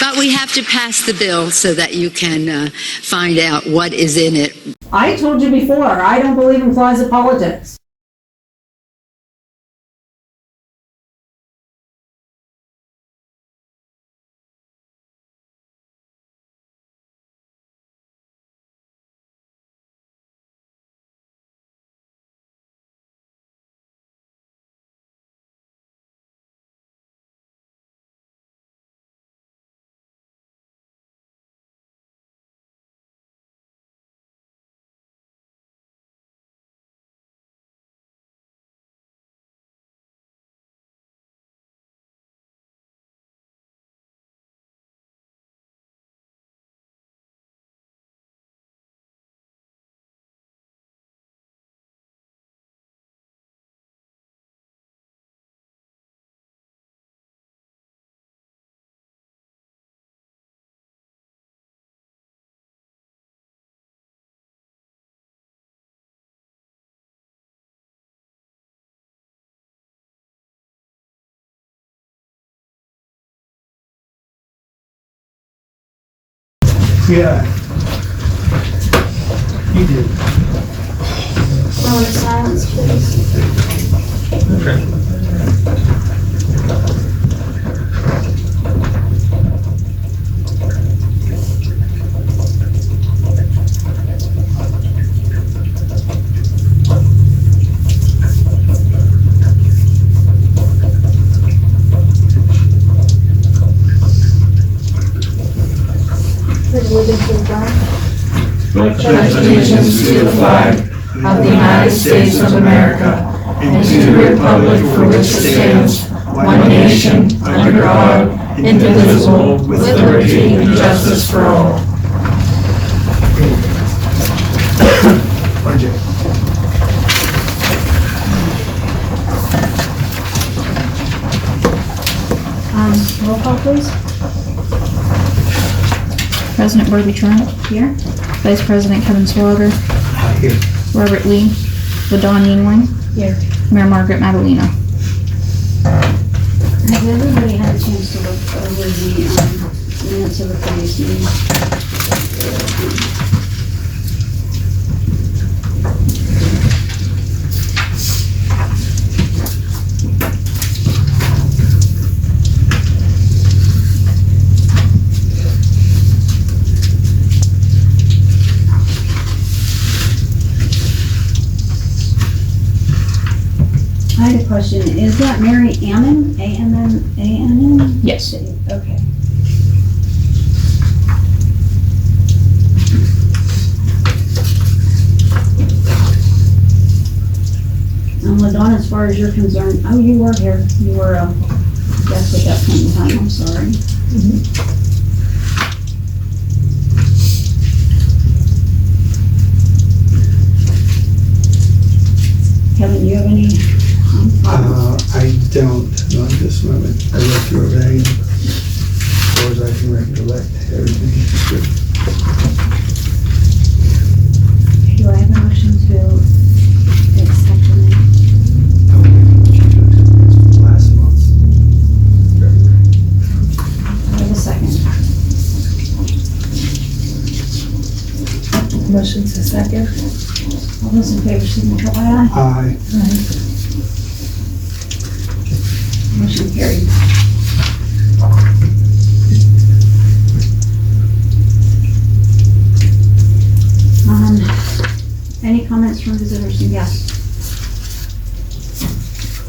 But we have to pass the bill so that you can find out what is in it. I told you before, I don't believe in closet politics. Yeah, you did. Silence, please. Okay. Pledge allegiance to the flag of the United States of America and to the republic for which it stands, one nation, under God, indivisible, with liberty and justice for all. Roll call, please. President Barbie Trump. Here. Vice President Kevin Swager. Here. Robert Lee. LaDawn Yingling. Here. Mayor Margaret Madalena. Has everybody had a chance to look over the minutes of the previous meeting? I had a question. Is that Mary Ammon? A-M-M-A-N-N? Yes. Okay. LaDonna, as far as you're concerned, oh, you were here. You were a guest at that point in time. I'm sorry. Kevin, do you have any comments? I don't, not this moment. I went through everything, as far as I can recollect, everything is good. Do I have a motion to accept the minutes? Last month's February. I have a second. Motion to second. All those in favor, signify by aye. Aye. Motion carried. Any comments from visitors and guests?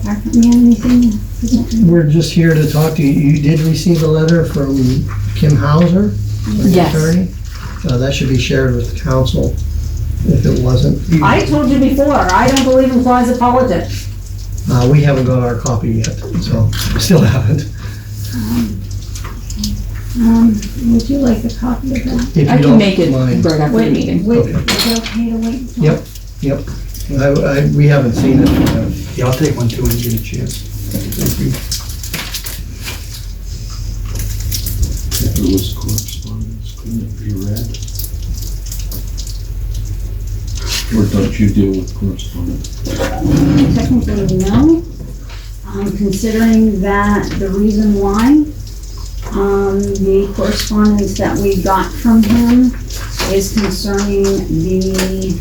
Mark, do you have anything? to present? We're just here to talk to you. You did receive a letter from Kim Hauser, the Yes. attorney. That should be shared with the council if it wasn't. I told you before, I don't believe in closet politics. We haven't got our copy yet, so still haven't. Would you like a copy of that? If I you can don't make it mind. right after the meeting. Wait, Okay. is it okay to wait until? Yep, yep. We haven't seen it. Yeah, I'll take one too when you get a chance. Thank you. If it was correspondence, couldn't it be read? Or don't you deal with correspondence? Technically, no. Considering that the reason why, the correspondence that we got from him is concerning the,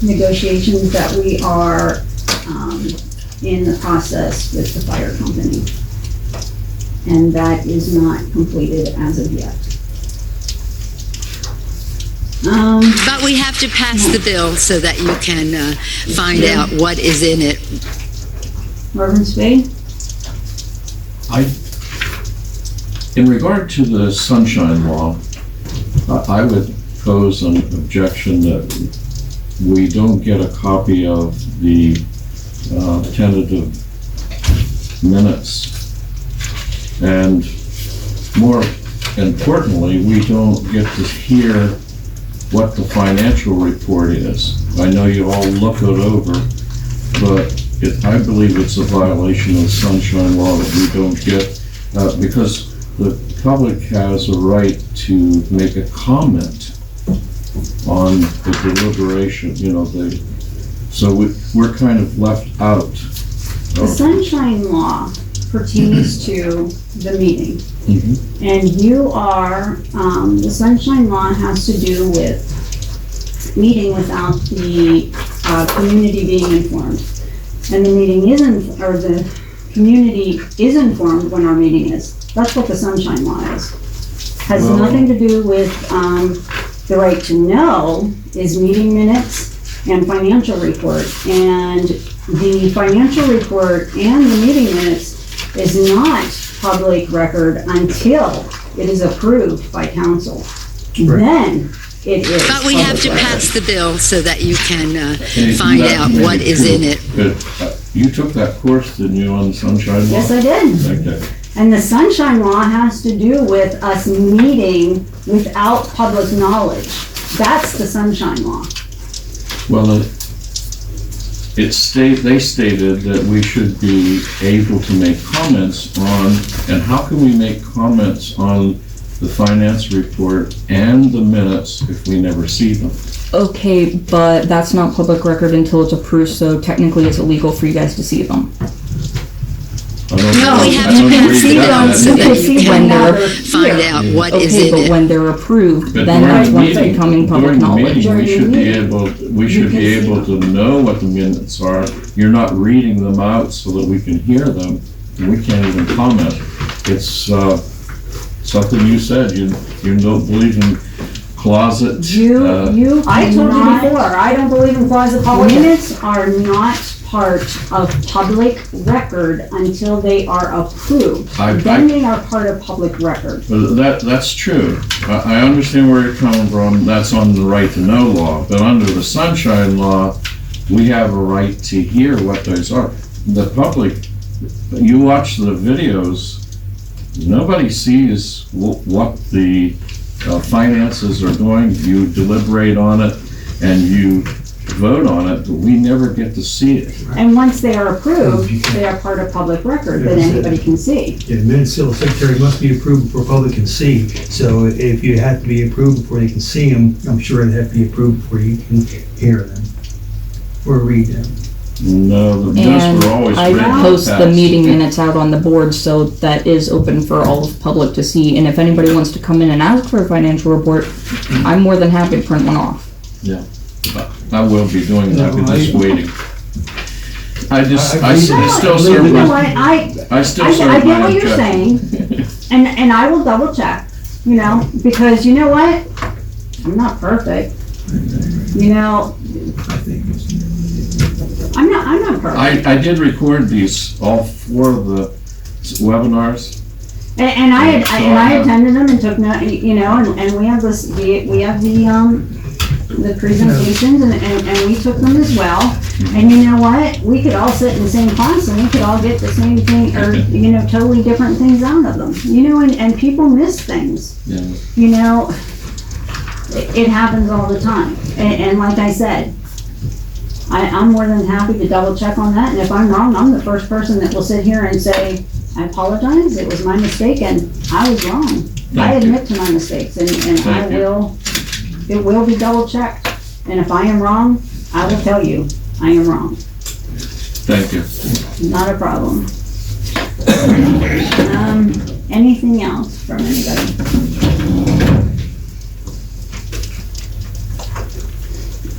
negotiations that we are, in the process with the fire company. And that is not completed as of yet. But we have to pass the bill so that you can find out what is in it. Reverend Spade? In regard to the sunshine law, I would pose an objection that we don't get a copy of the tentative minutes. And more importantly, we don't get to hear what the financial report is. I know you all look it over, but I believe it's a violation of the sunshine law that we don't get, because the public has a right to make a comment on the deliberation, so we're kind of left out. The sunshine law pertains to the meeting. Mhm. And you are, the sunshine law has to do with meeting without the, community being informed. And the meeting isn't, or the community is informed when our meeting is. That's what the sunshine law is. Has Well- nothing to do with, the right to know is meeting minutes and financial report. And the financial report and the meeting minutes is not public record until it is approved by council. Then it is. But we have to public record. pass the bill so that you can And find that out may what be is true, in it. But you took that course, didn't you, on the sunshine law? Yes, I did. Okay. And the sunshine law has to do with us meeting without public knowledge. That's the sunshine law. Well, they stated that we should be able to make comments on, and how can we make comments on the finance report and the minutes if we never see them? Okay, but that's not public record until it's approved, so technically it's illegal for you guys to see them. I don't No, know. we have I to don't pass agree the with bill that. so that you When can they're find out what is Okay, in but it. when they're approved, But then during that's the when it's meeting- becoming public during the knowledge. meeting, we should be meeting, able, we should can be see able to know what the minutes are. You're not reading them out so that we can hear them, and we can't even comment. It's, something you said, you don't believe in closet. I told you before, I don't believe in closet politics. Minutes are not part of public record until they are approved. Then they are part of public record. That's true. I understand where you're coming from. That's on the right to know law. But under the sunshine law, we have a right to hear what those are. The public, you watch the videos, nobody sees what the finances are doing. You deliberate on it and you vote on it, but we never get to see it. And once they are approved, they are part of public record that anybody can see. The minutes, civil secretary must be approved before public can see. So if you have to be approved before they can see them, I'm sure they have to be approved before you can hear them or read them. No, the minutes And were always I written. post the fast. meeting minutes out on the board, so that is open for all of public to see. And if anybody wants to come in and ask for a financial report, I'm more than happy to print one off. I will be doing that, No, I'm just waiting. I still You serve know my, what, I still I serve get my what you're saying, and I will double check, you know, because you know what? I'm not perfect. You know, I'm not perfect. I did record these, all 4 of the webinars. And I So I have- attended them and took note, you know, and we have this, we have the presentations and we took them as well. And you know what? We could all sit in the same class and we could all get the same thing, or, you know, totally different things out of them. You know, and people miss things, Yeah. you know, it happens all the time. And like I said, I'm more than happy to double check on that, and if I'm wrong, I'm the first person that will sit here and say, I apologize, it was my mistake, and I was wrong. I Thank you. admit to my mistakes, and I Thank you. will, it will be double checked. And if I am wrong, I will tell you, I am wrong. Thank you. Not a problem. Anything else from anybody?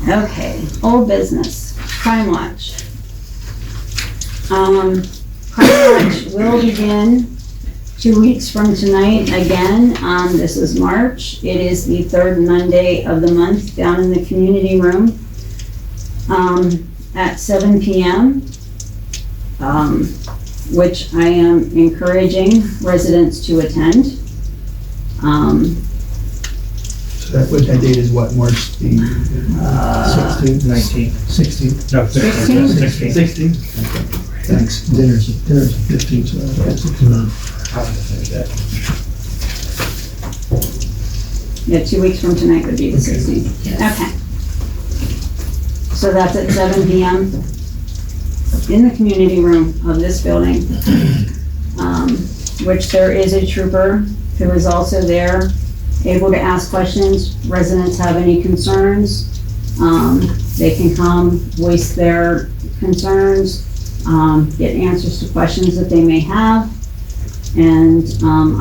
Okay, old business, Crime Watch. Crime Watch will begin 2 weeks from tonight again. This is March. It is the 3rd Monday of the month down in the community room at 7 p.m. Which I am encouraging residents to attend. So that date is what, March the 16th? 19. 16th? No, 16? 16. 16th? Thanks. Dinner's 15th, so that's Yeah, 2 weeks from tonight would be the 16th. Okay. So that's at 7 p.m. in the community room of this building, which there is a trooper who is also there, able to ask questions. Residents have any concerns, they can come, voice their concerns, get answers to questions that they may have. And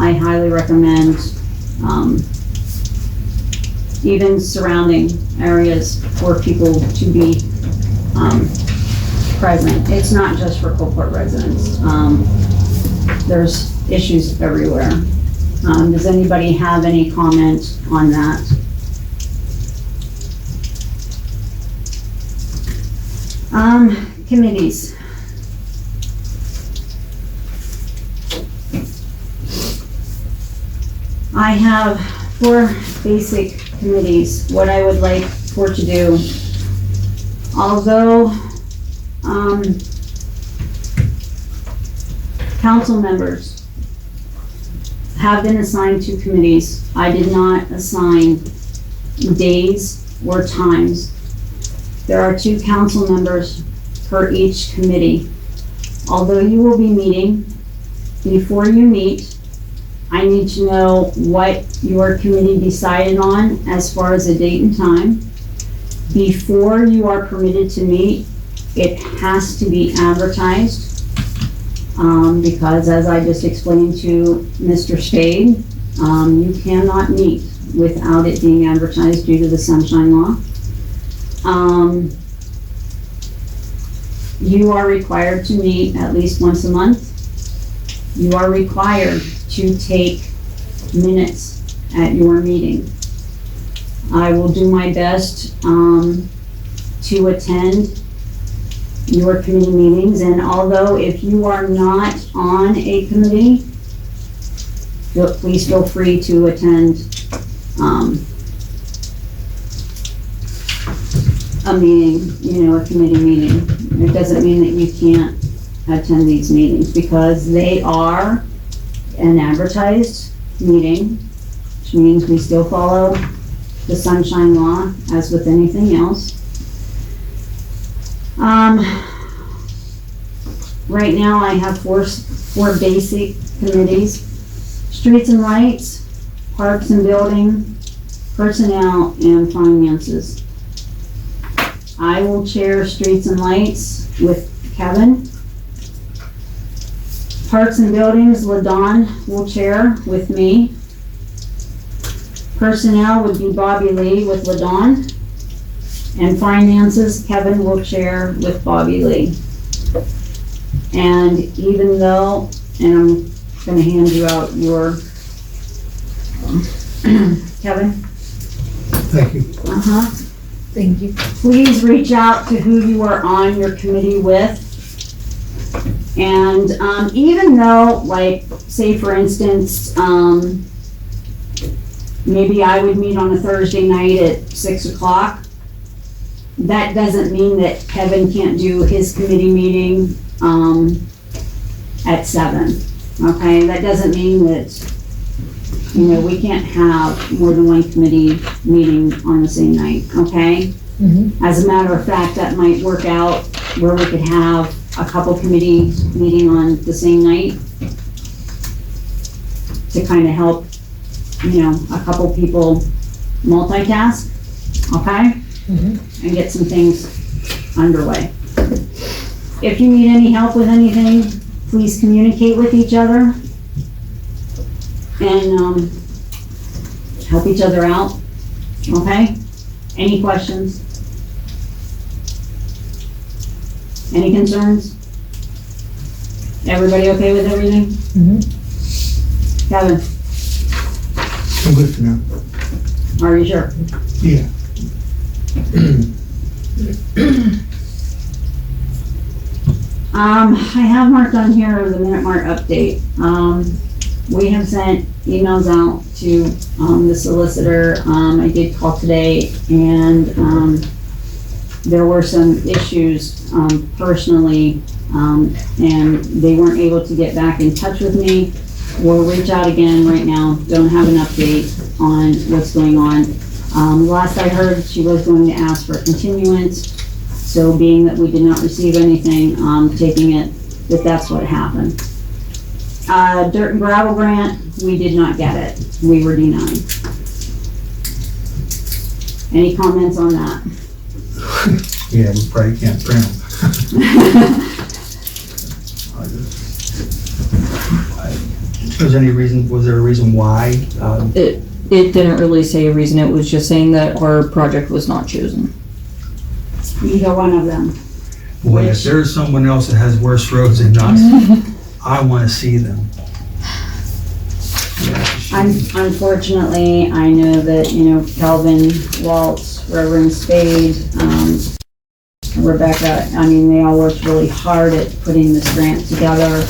I highly recommend even surrounding areas for people to be present. It's not just for Coalport residents. There's issues everywhere. Does anybody have any comment on that? Committees. I have 4 basic committees, what I would like for to do. Although, council members have been assigned to committees, I did not assign days or times. There are 2 council members per each committee. Although you will be meeting, before you meet, I need to know what your committee decided on as far as a date and time. Before you are permitted to meet, it has to be advertised. Because as I just explained to Mr. Spade, you cannot meet without it being advertised due to the sunshine law. You are required to meet at least once a month. You are required to take minutes at your meeting. I will do my best to attend your committee meetings, and although if you are not on a committee, please feel free to attend. a meeting, a committee meeting. It doesn't mean that you can't attend these meetings, because they are an advertised meeting, which means we still follow the sunshine law as with anything else. Right now I have four basic committees: streets and lights, parks and building, personnel, and finances. I will chair streets and lights with Kevin. Parks and buildings, LaDon will chair with me. Personnel would be Bobby Lee with LaDon. And finances, Kevin will chair with Bobby Lee. And even though, and I'm gonna hand you out your, Kevin? Thank you. Uh-huh. Thank you. Please reach out to who you are on your committee with. And even though, like, say for instance, maybe I would meet on a Thursday night at 6 o'clock, that doesn't mean that Kevin can't do his committee meeting at 7. Okay, that doesn't mean that, we can't have more than one committee meeting on the same night, okay? As a matter of fact, that might work out where we could have a couple committee meeting on the same night to kind of help, a couple people multitask, okay? And get some things underway. If you need any help with anything, please communicate with each other and help each other out, okay? Any questions? Any concerns? Everybody okay with everything? Kevin, I'm good for now. are you sure? Yeah. I have marked on here the minute mark update. We have sent emails out to, the solicitor. I did call today, and, there were some issues, personally, and they weren't able to get back in touch with me. We'll reach out again right now. Don't have an update on what's going on. Last I heard, she was going to ask for a continuance. So being that we did not receive anything, taking it that that's what happened. Dirt and gravel grant, we did not get it. We were denied. Any comments on that? Yeah, we probably can't print them. Was there a reason why? It didn't really say a reason, it was just saying that our project was not chosen. Either one of them. Boy, if there's someone else that has worse roads than us, I want to see them. Unfortunately, I know that, Calvin, Waltz, Reverend Spade, Rebecca, they all worked really hard at putting this grant together.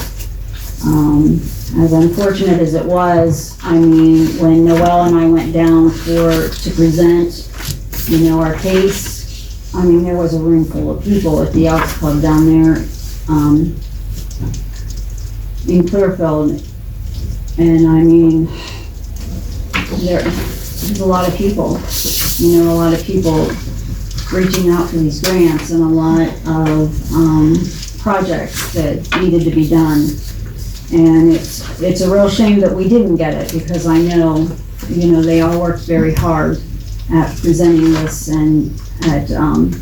As unfortunate as it was, when Noel and I went down to present, our case, there was a room full of people at the Elks Club down there, in Clearfield. And there's a lot of people, a lot of people reaching out for these grants, and a lot of, projects that needed to be done. And it's a real shame that we didn't get it, because I know, they all worked very hard at presenting this and at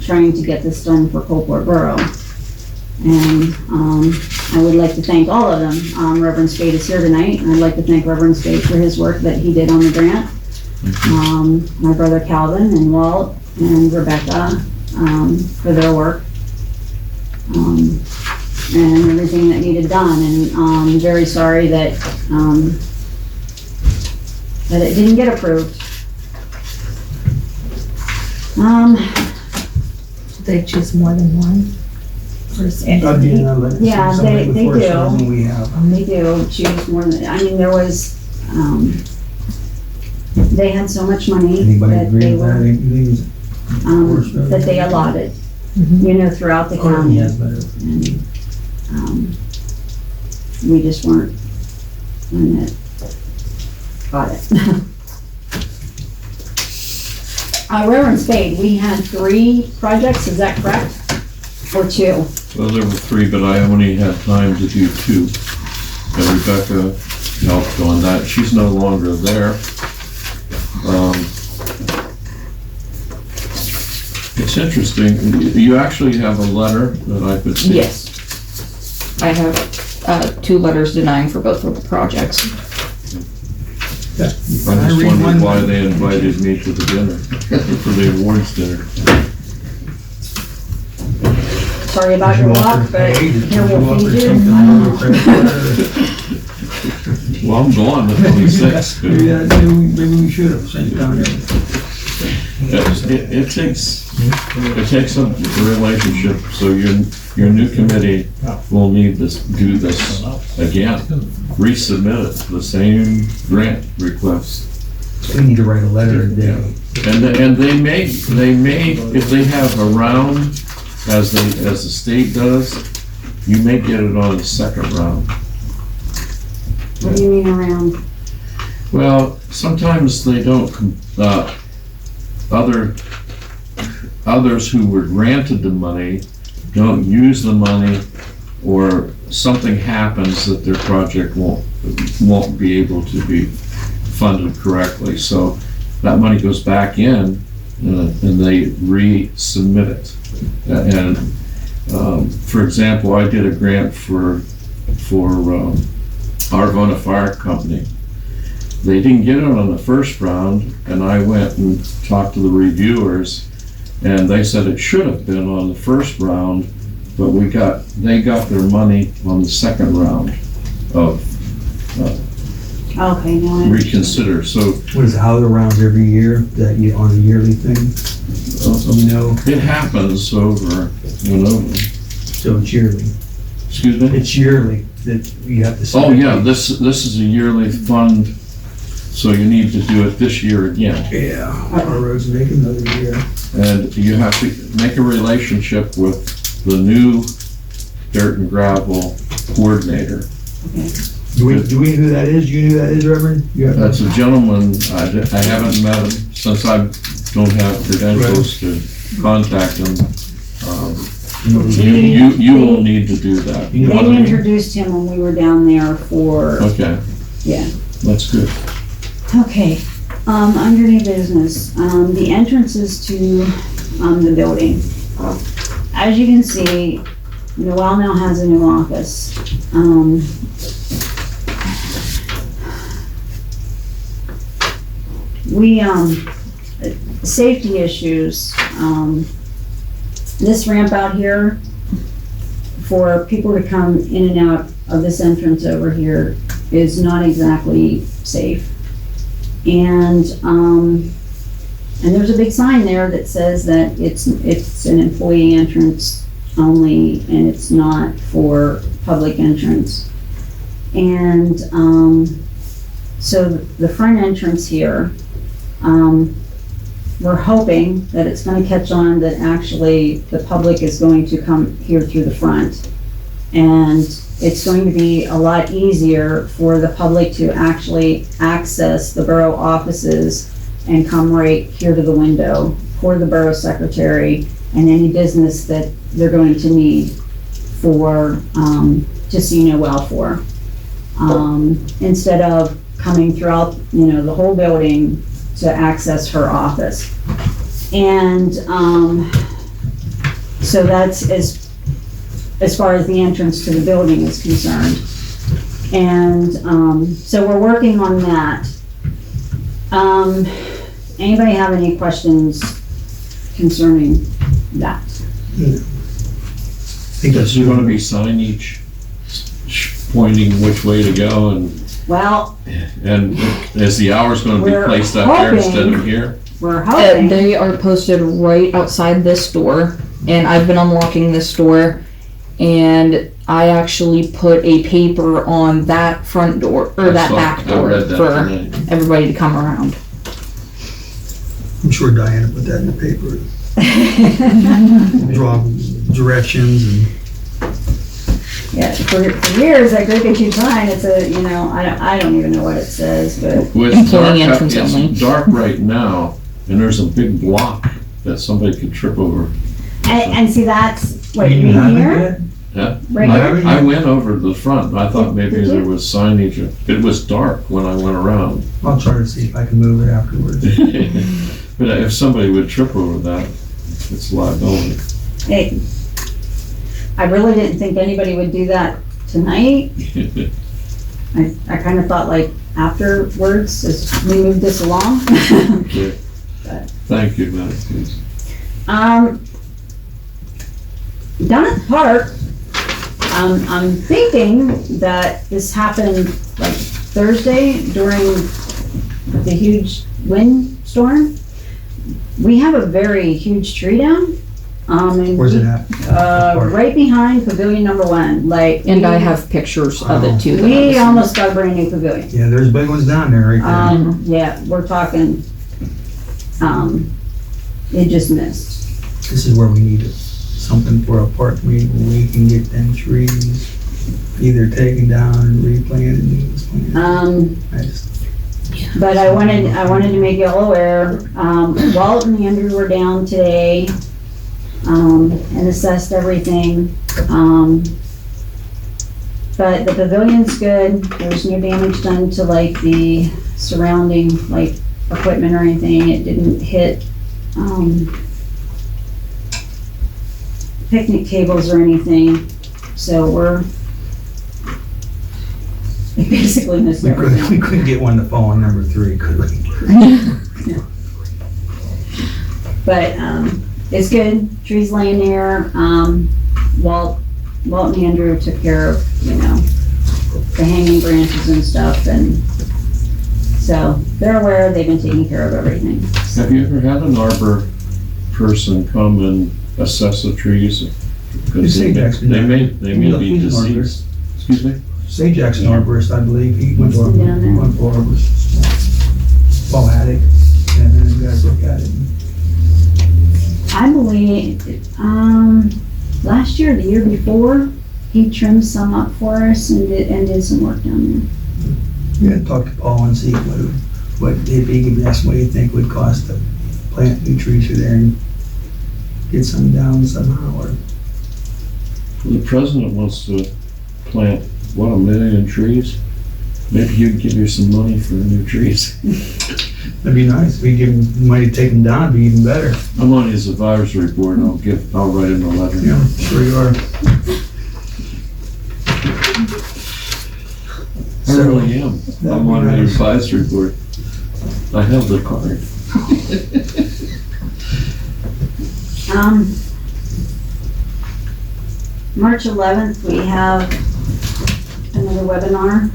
trying to get this done for Coalport Borough. And I would like to thank all of them. Reverend Spade is here tonight, and I'd like to thank Reverend Spade for his work that he did on the grant. My brother Calvin and Walt and Rebecca for their work. And everything that needed done, and I'm very sorry that that it didn't get approved. They choose more than one person. That'd be another. Yeah, somebody they before do. something we have. They do choose more than, there was, they had so much money Anybody that agree they with that? were. Anything that they allotted, throughout the Oh, county. yeah, but And, we just weren't one that got it. Reverend Spade, we had 3 projects, is that correct? Or 2? Well, there were 3, but I only had time to do 2. And Rebecca helped on that. She's no longer there. It's interesting, you actually have a letter that I could see. Yes. I have 2 letters denying for both of the projects. I just wondered why they invited me to the dinner, for the awards dinner. Sorry about your luck, but here we'll feed you. Well, I'm gone the 26th. Maybe we should have sent down there. It takes a relationship, so your new committee will need to do this again. Resubmit it, the same grant request. We need to write a letter and And they may, if they have a round, as the state does, you may get it on the second round. What do you mean around? Well, sometimes they don't, others who were granted the money don't use the money, or something happens that their project won't be able to be funded correctly. So that money goes back in, and they resubmit it. And for example, I did a grant for Arvona Fire Company. They didn't get it on the first round, and I went and talked to the reviewers, and they said it should have been on the first round, but they got their money on the second round of Okay, no, I reconsider. So What is it, how the rounds every year, that you, on a yearly thing? it happens over and over. So it's yearly. Excuse me? It's yearly that you have to. Oh, yeah, this is a yearly fund, so you need to do it this year again. Yeah, our roads make another year. And you have to make a relationship with the new dirt and gravel coordinator. Do we know who that is? Do you know who that is, Reverend? That's a gentleman, I haven't met him since I don't have credentials to contact him. You will need to do that. They introduced him when we were down there for, Okay, yeah. that's good. Okay, under new business, the entrances to, the building. As you can see, Noel now has a new office. Safety issues, this ramp out here, for people to come in and out of this entrance over here is not exactly safe. And there's a big sign there that says that it's an employee entrance only, and it's not for public entrance. And, so the front entrance here, we're hoping that it's gonna catch on that actually the public is going to come here through the front. And it's going to be a lot easier for the public to actually access the borough offices and come right here to the window for the borough secretary and any business that they're going to need for, to see Noel for. Instead of coming throughout, the whole building to access her office. And, so that's as far as the entrance to the building is concerned. And, so we're working on that. Anybody have any questions concerning that? I think that's There's gonna be signage pointing which way to go, and Well, is the hours gonna be We're placed out there instead of here? we're hoping. They are posted right outside this door, and I've been unlocking this door, and I actually put a paper on that front door, or that back I door, read that for tonight. everybody to come around. I'm sure Diana put that in the paper. draw directions and Yeah, for years at Great Big Huge Pine, it's a, I don't even know what it says, but Well, it's dark Employee out- entrance only. It's dark right now, and there's a big block that somebody could trip over. and see, that's what you you mean haven't here, yet? Yeah, right here. I went over to the front, and I thought maybe Did you? there was signage. It was dark when I went around. I'll try to see if I can move it afterwards. But if somebody would trip over that, it's liability. Hey, I really didn't think anybody would do that tonight. I kind of thought like afterwards, as we move this along. Okay. Thank you, Matt, please. Down at the park, I'm thinking that this happened like Thursday during the huge windstorm. We have a very huge tree down. And Where's it at? right behind pavilion number 1, like. And I have pictures of it too. that I We was- almost got a brand new pavilion. Yeah, there's big ones down there right there. Yeah, we're talking, it just missed. This is where we need something for a park meeting where we can get them trees either taken down and replanted. I just- But I wanted to make you all aware, Walt and Andrew were down today, and assessed everything. But the pavilion's good, there's no damage done to like the surrounding, like, equipment or anything, it didn't hit, picnic tables or anything, so it basically missed We everything. couldn't get one to fall on number 3, could we? But, it's good, trees laying there, Walt and Andrew took care of, the hanging branches and stuff, and so they're aware, they've been taking care of everything. Have you ever had an arbor person come and assess the trees? Because Sage Jackson. they may be He's an arborist. diseased. Excuse me? Sage Jackson arborist, I believe, he went to Down there. arborist. Paul Haddock, and then you guys look at it. I believe, last year, or the year before, he trimmed some up for us and did some work down Yeah, talk to Paul and see what it'd be, give us what you think would cost to plant new trees through there and get some down somehow, or The president wants to plant, 1 million trees? Maybe you'd give you some money for new trees. that'd be nice. If we give him money to take them down, it'd be even better. I'm on his advisory board, and I'll write him a letter. Yeah, sure you are. I really am. I'm on the advisory board. I have the card. there. March 11th, we have another webinar,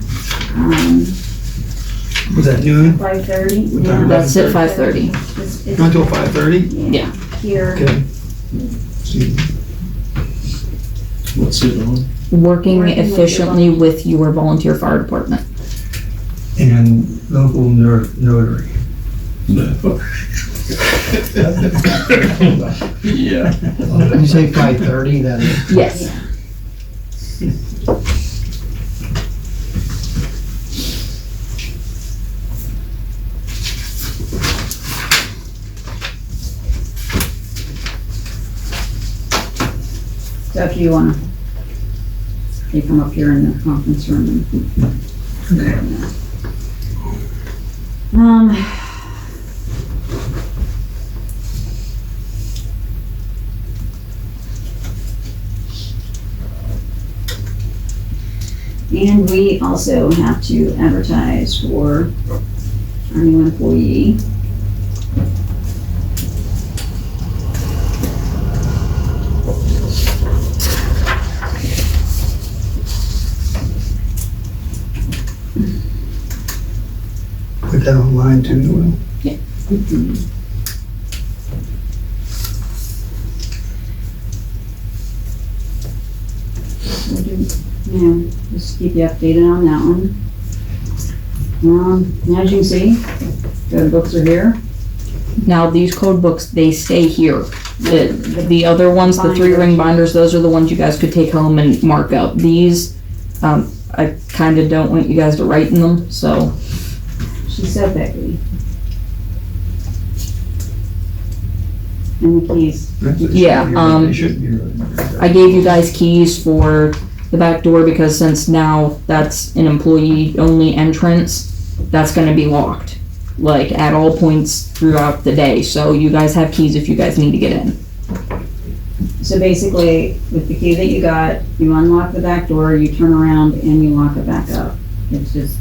Was that noon? 5:30. What time? That's at 5:30. It's Not till 5:30? Yeah. here. Okay. See, What's it on? Working Working with your efficiently with your volunteer fire department. and local notary. No. Yeah. You say 5:30, then Yes. So if you wanna, you come up here in the conference room and. And we also have to advertise for our new employee. Put that online too, Noel. We'll do, just keep you updated on that one. As you can see, the books are here. Now, these code books, they stay here. The other ones, the 3-ring binders, those are the ones you guys could take home and mark up. These, I kinda don't want you guys to write in them, so. She's so picky. And the keys. Yeah, It shouldn't be really. I gave you guys keys for the back door because since now that's an employee-only entrance, that's gonna be locked, like, at all points throughout the day. So you guys have keys if you guys need to get in. So basically, with the key that you got, you unlock the back door, you turn around and you lock it back up. It's just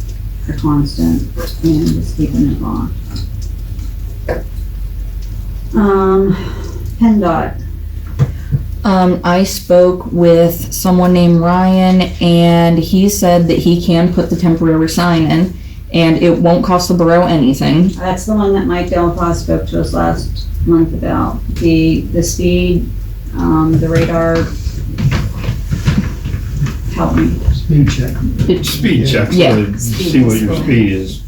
a constant and just keeping it locked. PennDOT. I spoke with someone named Ryan and he said that he can put the temporary sign in and it won't cost the borough anything. That's the one that Mike Delapaz spoke to us last month about. The speed, the radar. Help me. Speed check. Speed checks, Yeah. to see what your speed is.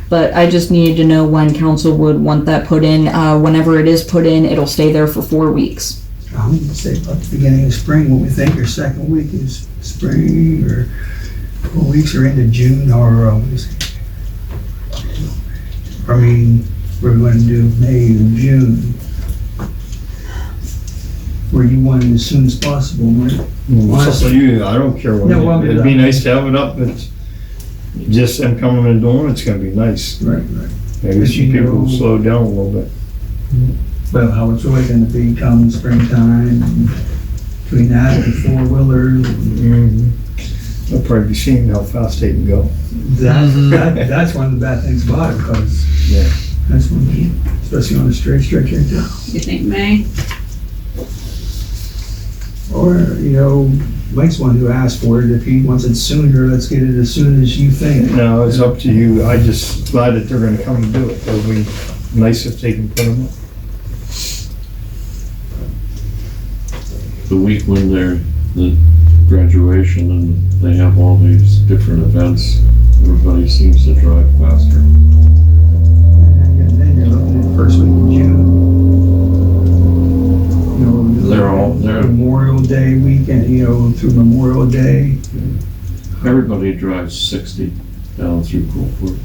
But I just needed to know when council would want that put in. Whenever it is put in, it'll stay there for 4 weeks. I'm gonna say about the beginning of spring, when we think our second week is spring, or 4 weeks are into June, or, I mean, we're gonna do May and June. Where you want it as soon as possible, right? So you, I don't care No, well, when, it'd be nice to have it up, but just them coming in the door, it's gonna be nice. Right. Maybe But some you people will know- slow down a little bit. Well, how it's really gonna be come springtime, and between that and four-wheelers, They'll probably be seeing how fast they can go. that's one of the bad things about it, because Yeah. that's when, especially on a straight stretch like that. You think May? Or, Mike's one who asked for it. If he wants it sooner, let's get it as soon as you think. No, it's up to you. I just glad that they're gonna come and do it. It'll be nice if they can put them up. The week when the graduation and they have all these different events, everybody seems to drive faster. And then you're looking at the first week of June. They're Memorial Day weekend, through Memorial Day. Everybody drives 60 down through Coalport.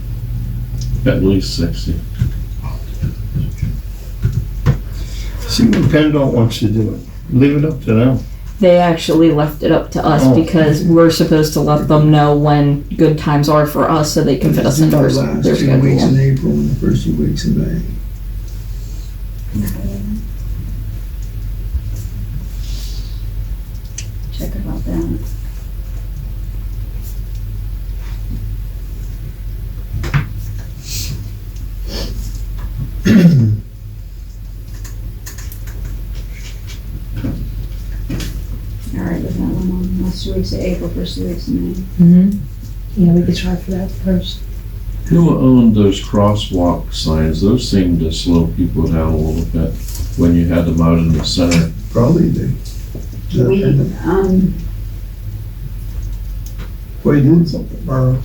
At least 60. See what PennDOT wants to do it. Leave it up to them. They actually left it up to us Oh. because we're supposed to let them know when good times are for us so they can fit us into The their last 2 weeks in schedule. April and the first 2 weeks in May. Check about that. All right, with that one on, last 2 weeks of April, first 2 weeks of May. Mhm. Yeah, we could try for that first. Who owned those crosswalk signs? Those seemed to slow people down a little bit when you had them out in the center. Probably the. We, Boy, did something. Borough.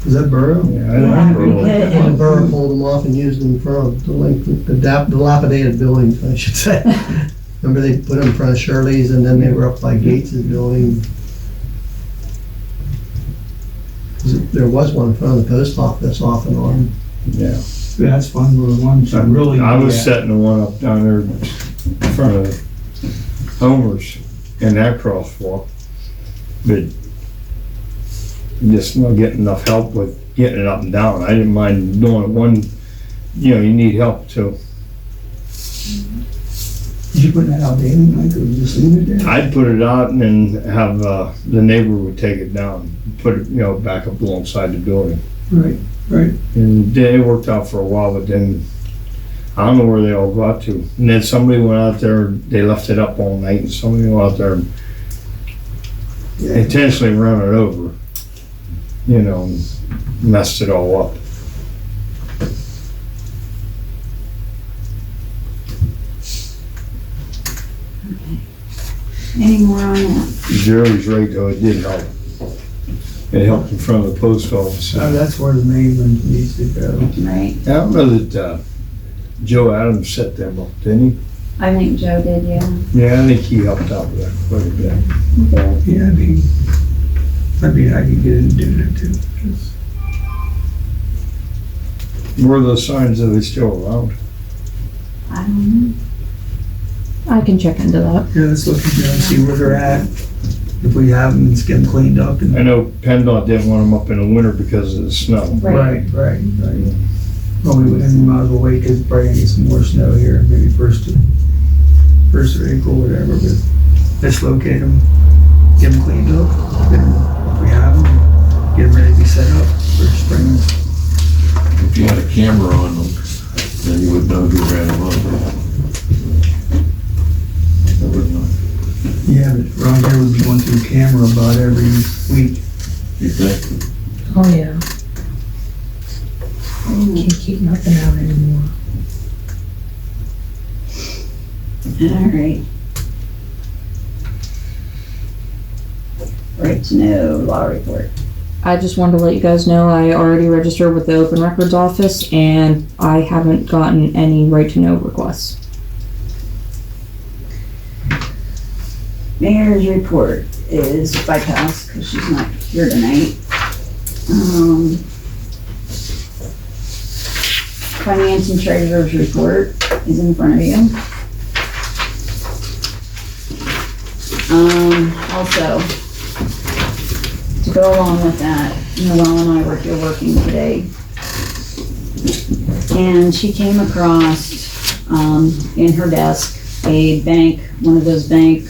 Is that Borough? Yeah, I don't really. And Borough pulled them off and used them in front of the dilapidated buildings, I should say. Remember they put them in front of Shirley's and then they were up by Gates' building. There was one in front of the post office off and on. Yeah. That's fun, the ones that really. I was setting the one up down there in front of Homer's in that crosswalk. But just not getting enough help with getting it up and down. I didn't mind doing it one, you need help too. Did you put that out daily, Mike, or just leave it there? I'd put it out and then have, the neighbor would take it down, put it, back up alongside the building. Right. And it worked out for a while, but then I don't know where they all got to. And then somebody went out there, they left it up all night and somebody went out there and intentionally ran it over, and messed it all up. any more on that? Jerry's right though, it did help. It helped in front of the post office. That's where the main one needs to go. Right, I don't know that, Joe Adams set them up, didn't he? I think Joe did, yeah. Yeah, I think he helped out with that quite a bit. Yeah, I could get into doing it too. Where are those signs, are they still around? I don't know. I can check into that. Yeah, let's look into them, see where they're at. If we have them, let's get them cleaned up and. I know PennDOT didn't want them up in the winter because of the snow. Right. Well, we might as well wait, cause probably gonna get some more snow here, maybe first of April, whatever, but let's locate them, get them cleaned up, get 'em, if we have them, get them ready to be set up for spring. If you had a camera on them, then you would know who ran them over. That would not, Yeah, but around here we'd be going through camera about every week. you think? Oh, yeah. Can't keep nothing out anymore. All right. Right to know law report. I just wanted to let you guys know I already registered with the Open Records Office and I haven't gotten any right to know requests. Mayor's report is bypassed because she's not here tonight. Finance and treasurer's report is in front of you. Also, to go along with that, Noelle and I were here working today. And she came across, in her desk, a bank, one of those bank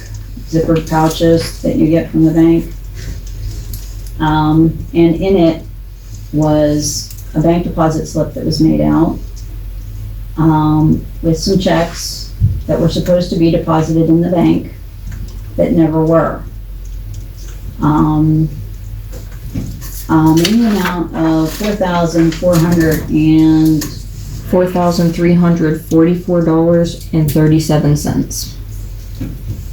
zippered pouches that you get from the bank. And in it was a bank deposit slip that was made out, with some checks that were supposed to be deposited in the bank that never were. In the amount of $4,344.37.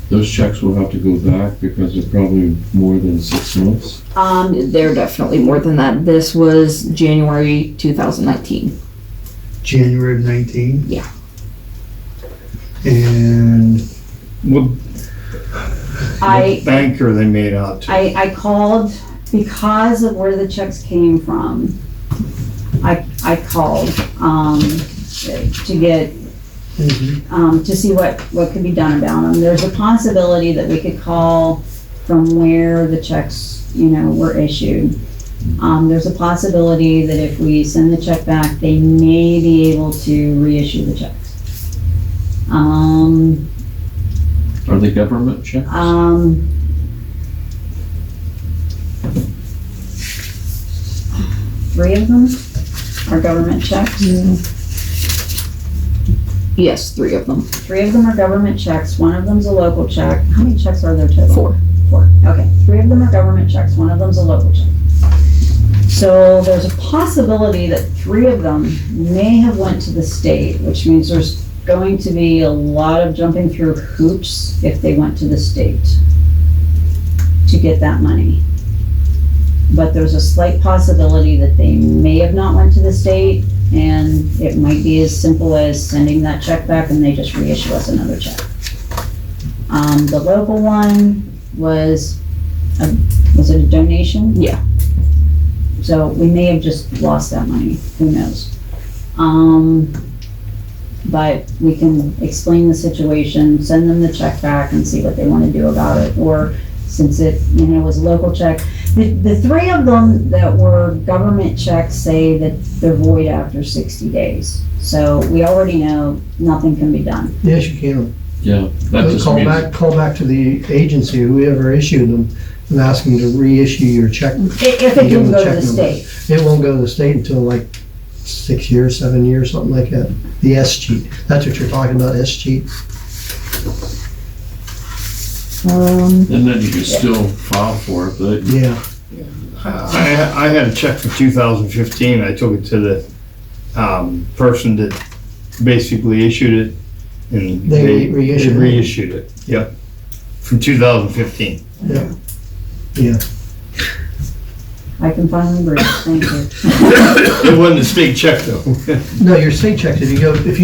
Those checks will have to go back because they're probably more than 6 months. They're definitely more than that. This was January 2019. January of 19. Yeah. And What I, bank are they made out to? I called because of where the checks came from. I called, to get, to see what could be done about them. There's a possibility that we could call from where the checks, were issued. There's a possibility that if we send the check back, they may be able to reissue the checks. Are they government checks? 3 of them are government checks. Yes, 3 of them. 3 of them are government checks, 1 of them's a local check. How many checks are there total? 4. Okay, 3 of them are government checks, 1 of them's a local check. So there's a possibility that 3 of them may have went to the state, which means there's going to be a lot of jumping through hoops if they went to the state to get that money. But there's a slight possibility that they may have not went to the state, and it might be as simple as sending that check back and they just reissue us another check. The local one was it a donation? Yeah. So we may have just lost that money, who knows? But we can explain the situation, send them the check back and see what they want to do about it. Or since it, was a local check. The 3 of them that were government checks say that they're void after 60 days. So we already know nothing can be done. Yes, you can. Yeah, that just means. Call back to the agency, whoever issued them, and ask them to reissue your check. If it Give them didn't the go to check the number. state. It won't go to the state until like 6 years, 7 years, something like that. The S sheet. That's what you're talking about, S sheet. And then you can still file for it, but Yeah. I had a check for 2015. I took it to the person that basically issued it, and They reissued it. reissued it. Yep, from 2015. Yeah. Yeah. I can finally breathe, thank you. It wasn't a state check though. No, your state check, if you go, if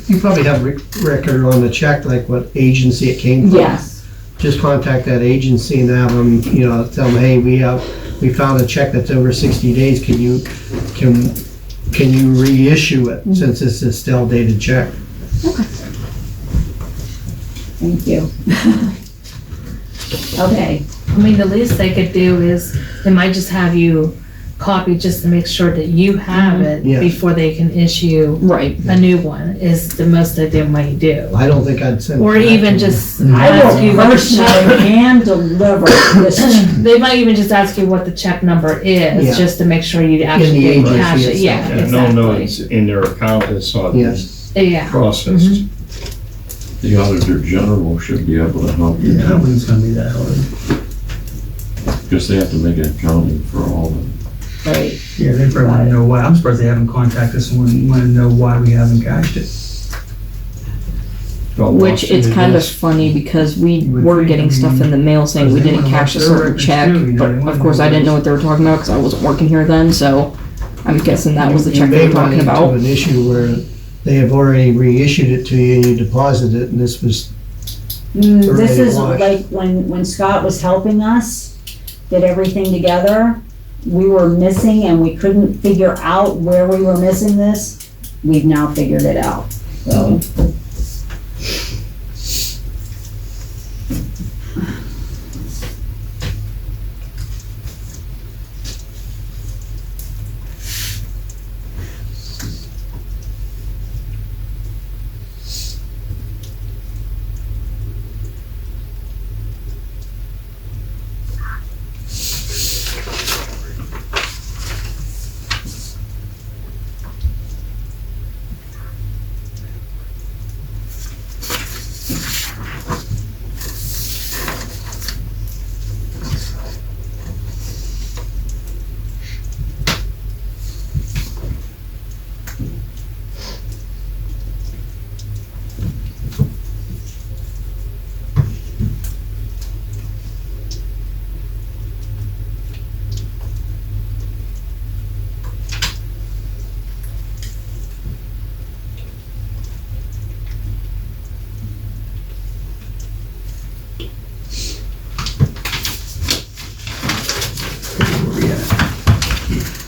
you probably have record on the check, like what agency it came from. Yes, Just contact that agency and have them, tell them, hey, we found a check that's over 60 days, can you reissue it since it's a still dated check? thank you. Okay, I mean, the least they could do is, they might just have you copy just to make sure that you have it Yeah. before they can issue Right. a new one, is the most that they might do. I don't think I'd send. Or it back even to them. just I ask you will what the personally check, hand deliver this. they might even just ask you what the check number Yeah. is, just to make sure you actually the get cash agency it, yeah, itself. Yeah, no, exactly. it's in their account, it's not Yes. Yeah. processed. The Auditor General should be able to help you, Yeah, I don't think it's gonna be that hard. because they have to make an accounting for all of them. Right, Yeah, they probably wanna know why. I'm surprised they haven't contacted us and wanna know why we haven't cashed it. Which it's kind of funny because we You would were think, getting I mean, stuff in the mail saying we because they didn't wanna cash a watch their certain records check, too, you know, but they wanna of course know I didn't know those. what they were talking about because I wasn't working here then, so I'm guessing that was the You check they may were run talking into about. an issue where they have already reissued it to you and you deposited it and this was, this Already is washed. like when Scott was helping us, did everything together, we were missing and we couldn't figure out where we were missing this. We've now figured it out, so. Where we at?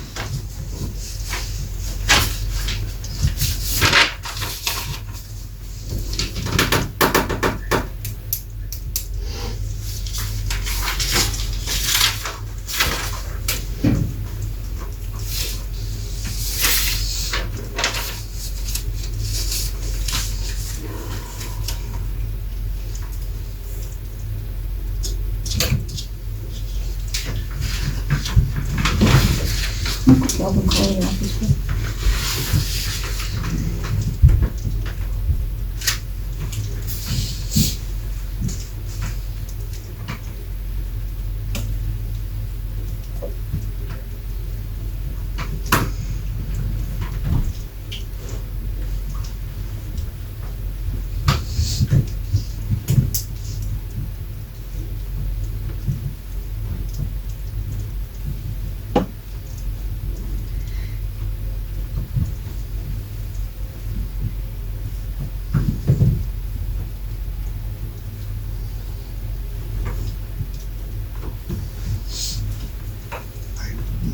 Welcome, call your office.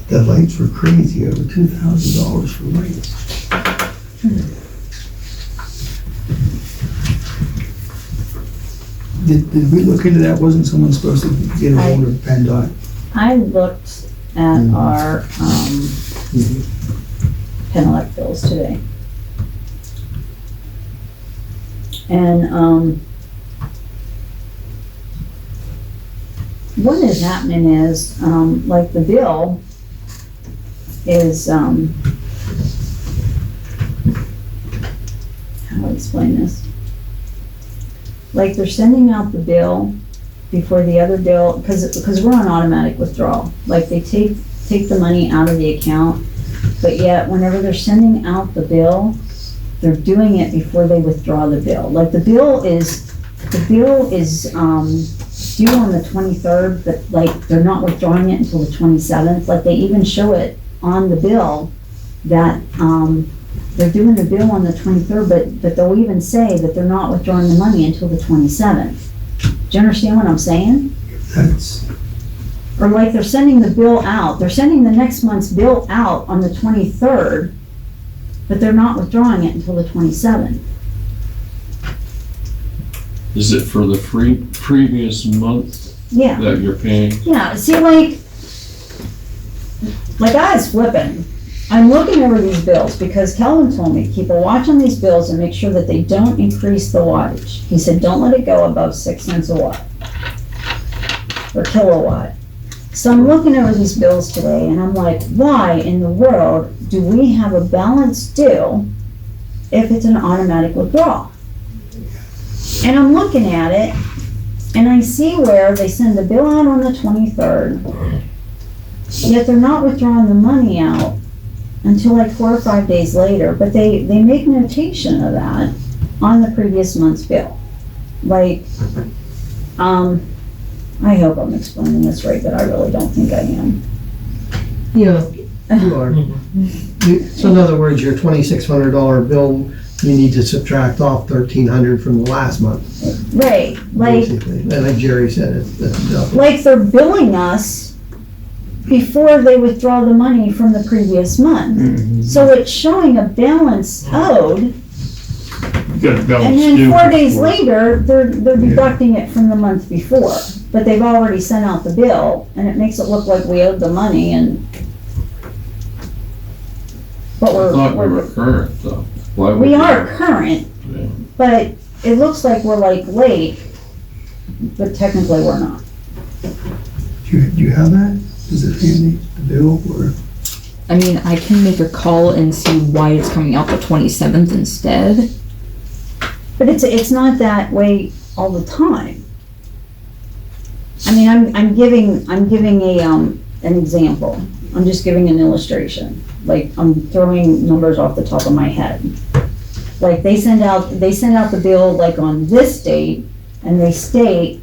The lights were crazy, over $2,000 for lights. Did we look into that? Wasn't someone supposed to get a hold of PennDOT? I looked at our, Penelec bills today. And, what is happening is, like the bill is, how do I explain this? Like they're sending out the bill before the other bill, because we're on automatic withdrawal. Like they take the money out of the account, but yet whenever they're sending out the bill, they're doing it before they withdraw the bill. Like the bill is due on the 23rd, but like they're not withdrawing it until the 27th. Like they even show it on the bill that they're doing the bill on the 23rd, but they'll even say that they're not withdrawing the money until the 27th. Do you understand what I'm saying? That's, Or like they're sending the bill out, they're sending the next month's bill out on the 23rd, but they're not withdrawing it until the 27th. Is it for the previous month Yeah, that you're paying? yeah, see, like I was flipping. I'm looking over these bills because Kelvin told me, keep a watch on these bills and make sure that they don't increase the wattage. He said, don't let it go above 6 cents a watt or kilowatt. So I'm looking over these bills today and I'm like, why in the world do we have a balance due if it's an automatic withdrawal? And I'm looking at it and I see where they send the bill out on the 23rd, yet they're not withdrawing the money out until like 4 or 5 days later, but they make notation of that on the previous month's bill. Like, I hope I'm explaining this right, but I really don't think I am. Yeah, you are. So in other words, your $2,600 bill, you need to subtract off $1,300 from the last month, Right, like, basically. And like Jerry said, it's double. like they're billing us before they withdraw the money from the previous month. So it's showing a balance owed, you got a balance and then due 4 days before. later, they're deducting it from the month before. But they've already sent out the bill, and it makes it look like we owed the money and. But I thought we we're, were current though. Why would we you- are current, Yeah. but it looks like we're like late, but technically we're not. Do you have that? Is it handy, the bill, or? I mean, I can make a call and see why it's coming out the 27th instead. But it's not that way all the time. I mean, I'm giving a, an example. I'm just giving an illustration. Like, I'm throwing numbers off the top of my head. Like, they send out the bill like on this date, and they state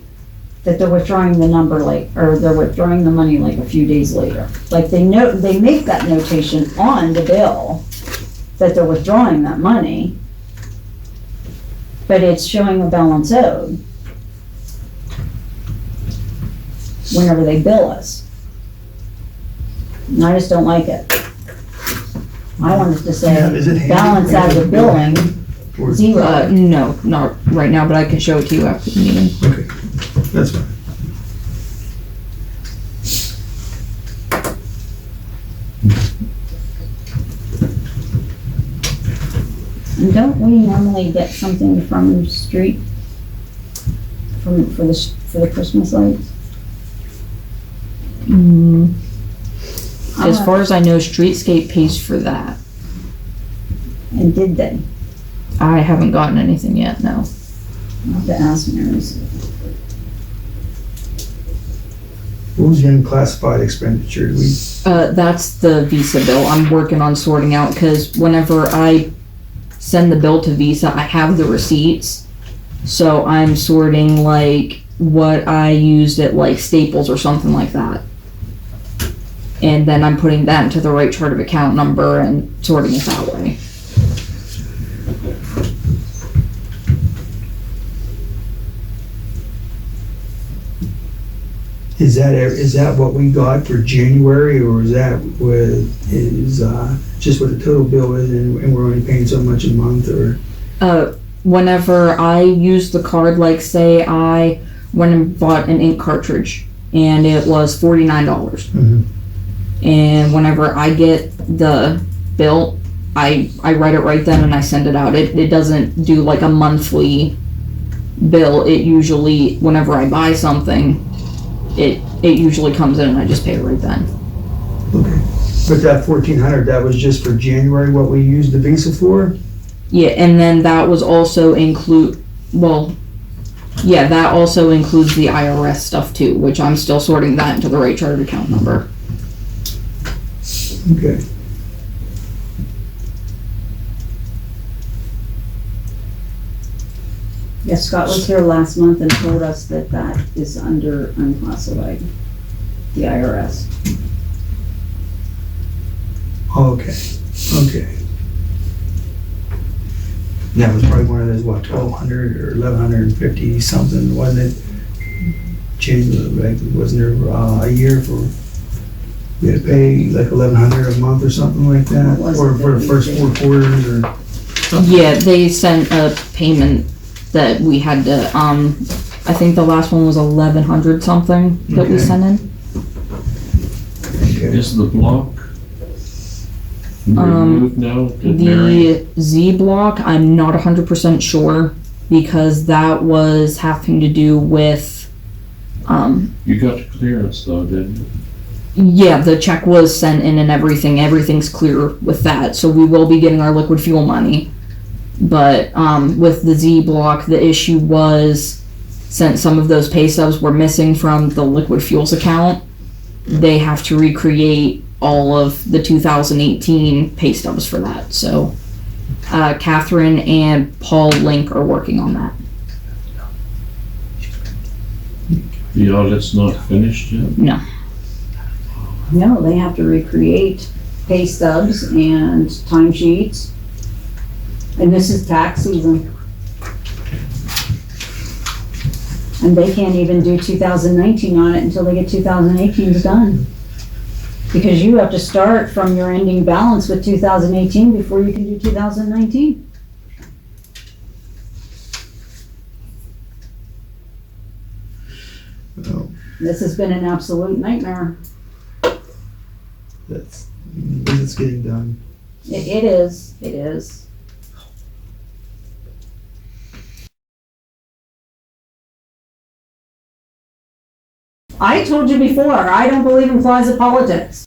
that they're withdrawing the number like, or they're withdrawing the money like a few days later. Like, they make that notation on the bill that they're withdrawing that money, but it's showing a balance owed whenever they bill us. And I just don't like it. I wanted to Yeah, is it say, handy? balance out of the billing, Or- zero. No, not right now, but I can show it to you after the meeting. Okay, that's fine. And don't we normally get something from street, for the Christmas lights? As far as I know, Streetscape pays for that. And did they? I haven't gotten anything yet, no. I'll have to ask Mary. What was the unclassified expenditure? Do we, That's the Visa bill. I'm working on sorting out, because whenever I send the bill to Visa, I have the receipts. So I'm sorting like what I used at like Staples or something like that. And then I'm putting that into the right chart of account number and sorting it that way. is that what we got for January, or is that just what the total bill is and we're only paying so much a month, or? Whenever I use the card, like say I went and bought an ink cartridge and it was $49. Mhm. And whenever I get the bill, I write it right then and I send it out. It doesn't do like a monthly bill. It usually, whenever I buy something, it usually comes in and I just pay it right then. Okay, but that 1,400, that was just for January, what we used the Visa for? Yeah, and then that was also that also includes the IRS stuff too, which I'm still sorting that into the right chart of account number. Okay. Yes, Scott was here last month and told us that that is under unclassified, the IRS. Okay, okay. That was probably one of those, what, 1,200 or 1,150 something, wasn't it? Changed, like, wasn't there a year for, we had to pay like 1,100 a month or something like that? What was Or it for the that first we 4 quarters or? Yeah, they sent a payment that we had to, I think the last one was 1,100 something that we Okay. sent in. Okay. Is the block removed now? Did Mary? The Z block, I'm not 100% sure because that was having to do with, You got clearance though, didn't you? yeah, the check was sent in and everything. Everything's clear with that. So we will be getting our liquid fuel money. But with the Z block, the issue was since some of those pay stubs were missing from the liquid fuels account, they have to recreate all of the 2018 pay stubs for that. So Catherine and Paul Link are working on that. The audit's not finished yet? No. No, they have to recreate pay stubs and timesheets. And this is tax season. And they can't even do 2019 on it until they get 2018's done. Because you have to start from your ending balance with 2018 before you can do 2019. Well, This has been an absolute nightmare. that's, when it's getting done. It is, it is. I told you before, I don't believe in closet politics.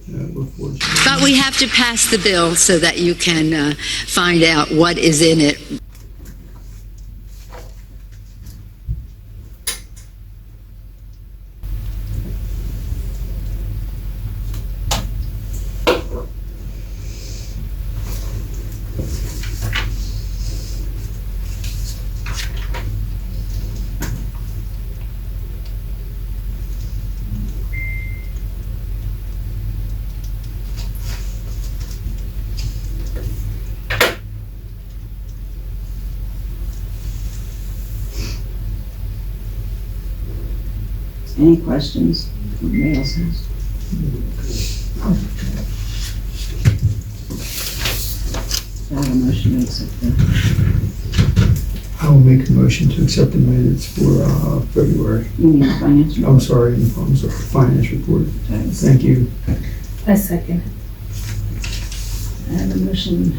we're fortunate. But we have to pass the bill so that you can find out what is in it. Any questions? Anybody else has? I have a motion to accept the I will make a motion to accept the minutes for February. finance report. I'm sorry, finance report. Thank you. I second. I have a motion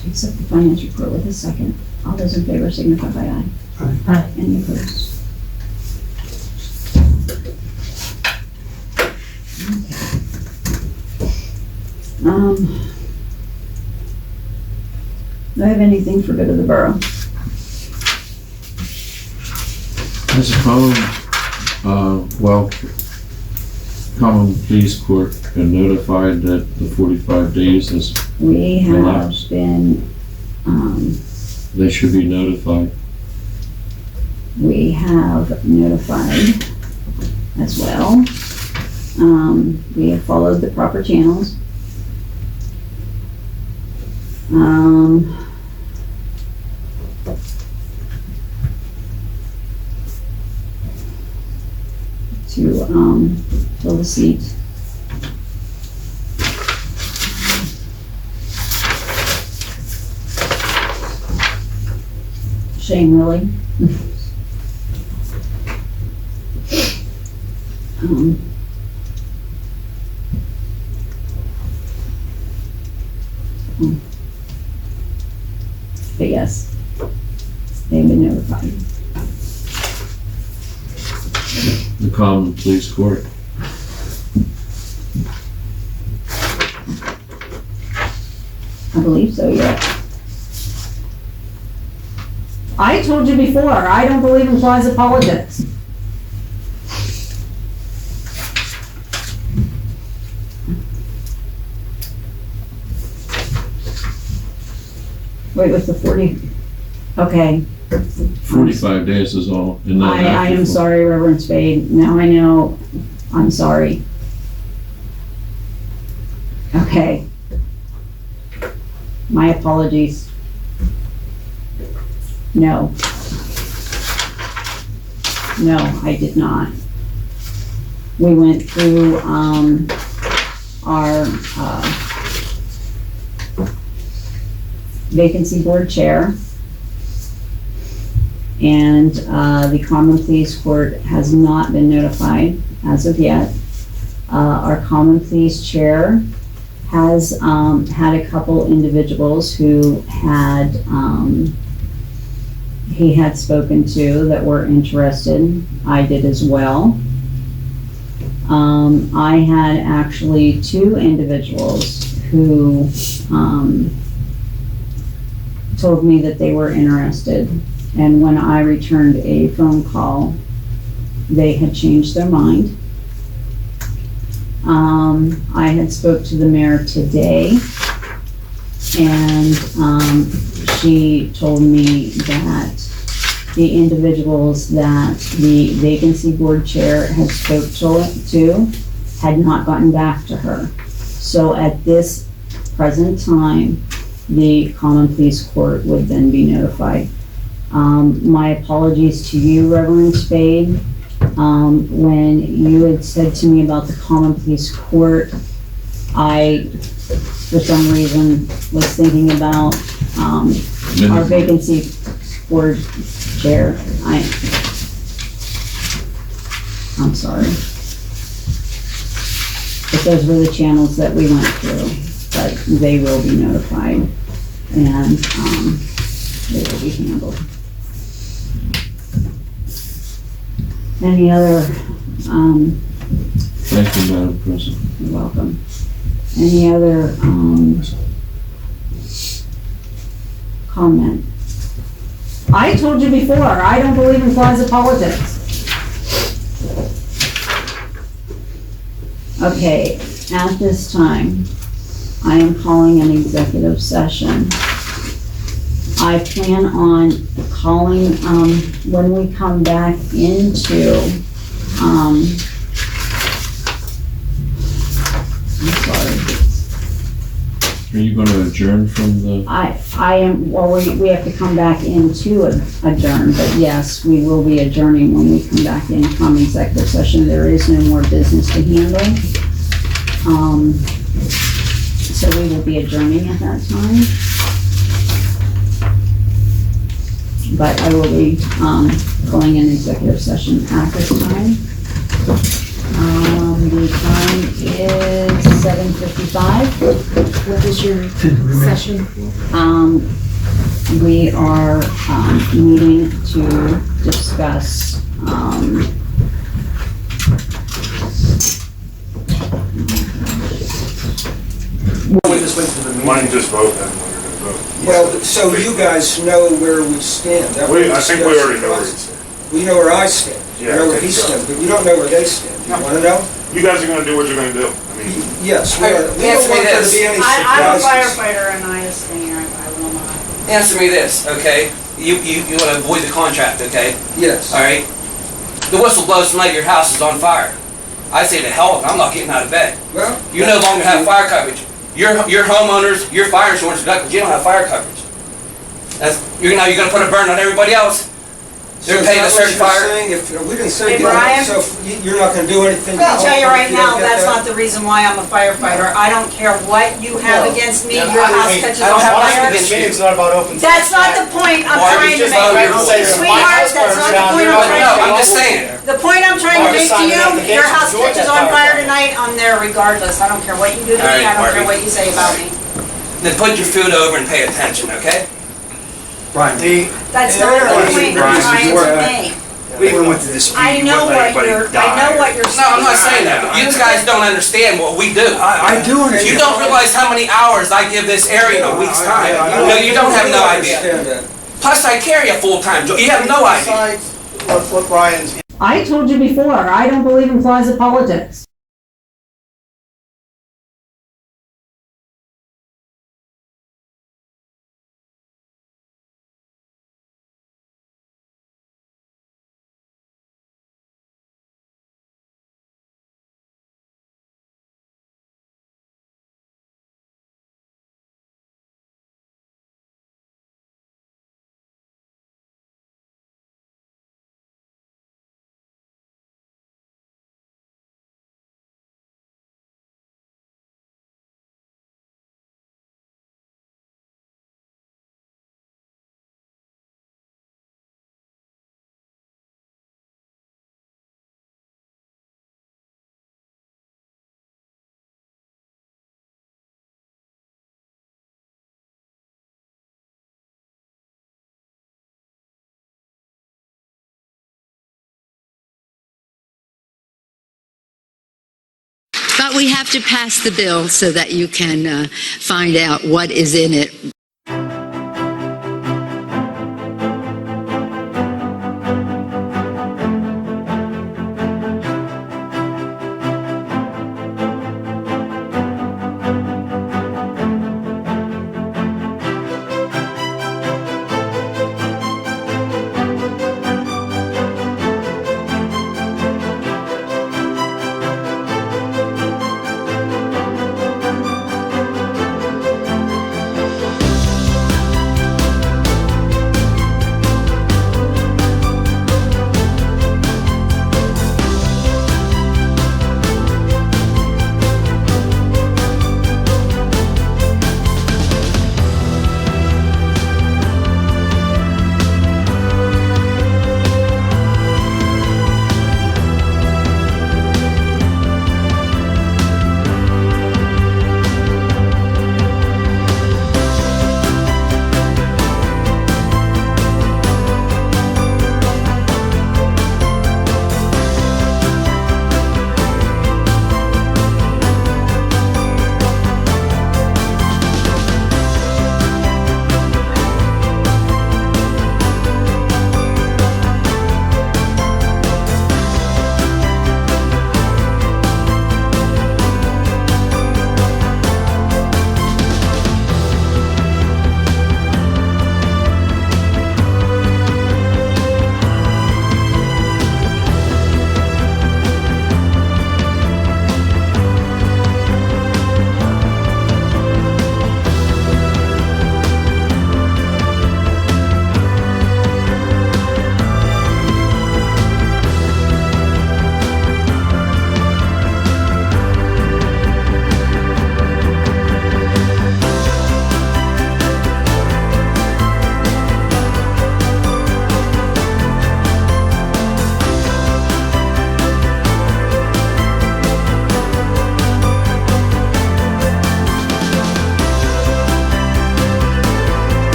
to accept the finance report with a second. All those in favor signify by aye. Aye. Any opposed? Do I have anything for good of the borough? Has the common pleas court been notified that the 45 days is, We have Relax. been, they should be notified? we have notified as well. We have followed the proper channels. To fill the seat. Shame, really. But yes, they've been notified. The common pleas court? I believe so, yeah. I told you before, I don't believe in closet politics. Wait, what's the 40? Okay. 45 days is all. And then I am after- sorry, Reverend Spade. Now I know, I'm sorry. Okay. My apologies. No. No, I did not. We went through, our, vacancy board chair. And the common pleas court has not been notified as of yet. Our common pleas chair has had a couple individuals who had, he had spoken to that were interested. I did as well. I had actually two individuals who told me that they were interested. And when I returned a phone call, they had changed their mind. I had spoke to the mayor today, and she told me that the individuals that the vacancy board chair had spoke to had not gotten back to her. So at this present time, the common pleas court would then be notified. My apologies to you, Reverend Spade. When you had said to me about the common pleas court, I, for some reason, was thinking about, our vacancy board chair. I'm sorry. But those were the channels that we went through, but they will be notified and, they will be handled. Any other, Thank you, Madam President. You're welcome. Any other, comment? I told you before, I don't believe in closet politics. Okay, at this time, I am calling an executive session. I plan on calling, when we come back into, I'm sorry. Are you going to adjourn from the, I am, well, we have to come back into adjourn, but yes, we will be adjourning when we come back in from executive session. There is no more business to handle. So we will be adjourning at that time. But I will be, going in executive session at this time. The time is 7:55. What is your session? We are, meeting to discuss, Why don't you just vote then when you're gonna vote? Well, so you guys know where we stand. That I was think we already know where you discussed. stand. We know where I stand. We Yeah, know where okay, he so- stands, but you don't know where they stand. You wanna know? You guys are gonna do what you're gonna do. I mean, Yes, we don't Answer me want there to this. be any I'm a surprises. firefighter and I abstain, I will not. Answer me this, okay? You want to avoid the contract, okay? Yes. All right? The whistle blows tonight, your house is on fire. I say to hell, with it, I'm not getting out of bed. Well. You no longer have fire coverage. Your homeowners, your fire insurance is deducted, you don't have fire coverage. You're gonna put a burn on everybody else. So They're is paying that a what certain you're fire. saying? If, we didn't say Hey, get Brian? out, so if you're not gonna do anything. I'll tell you right if don't now, get that's that? not the reason why I'm a firefighter. I don't care what you have against me, your house catches I don't on have fire. nothing against you. it's not about open. That's not the point I'm Why trying would to you vote make. your rules? Sweetheart, that's not the point I'm No, trying to I'm make. just saying. The point I'm trying to make to you, your house catches on fire tonight, I'm there regardless. I don't care what you do to me, All right, I don't care Barbie. what you say about me. Then put your food over and pay attention, okay? Brian, That's not the point I'm trying to make. We even went to this I know what you're saying. No, I'm not saying that, but you guys don't understand what we do. I do understand. You don't realize how many hours I give this area in a week's time. No, you don't have no idea. understand that. Plus, I carry a full-time job. You have no idea. Besides what Brian's I told you before, I don't believe in closet politics. But we have to pass the bill so that you can find out what is in it